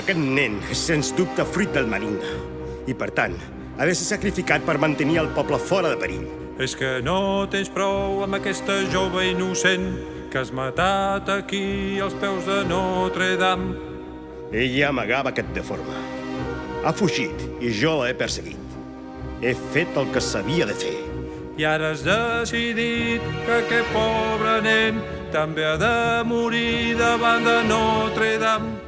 Aquest nen és sens dubte fruit del malign i, per tant, ha de ser sacrificat per mantenir el poble fora de perill. És que no tens prou amb aquesta jove innocent que has matat aquí als peus de Notre Dame. Ella amagava aquest deforme. Ha fugit i jo l'he perseguit. He fet el que s'havia de fer. I ara has decidit que aquest pobre nen també ha de morir davant de Notre Dame.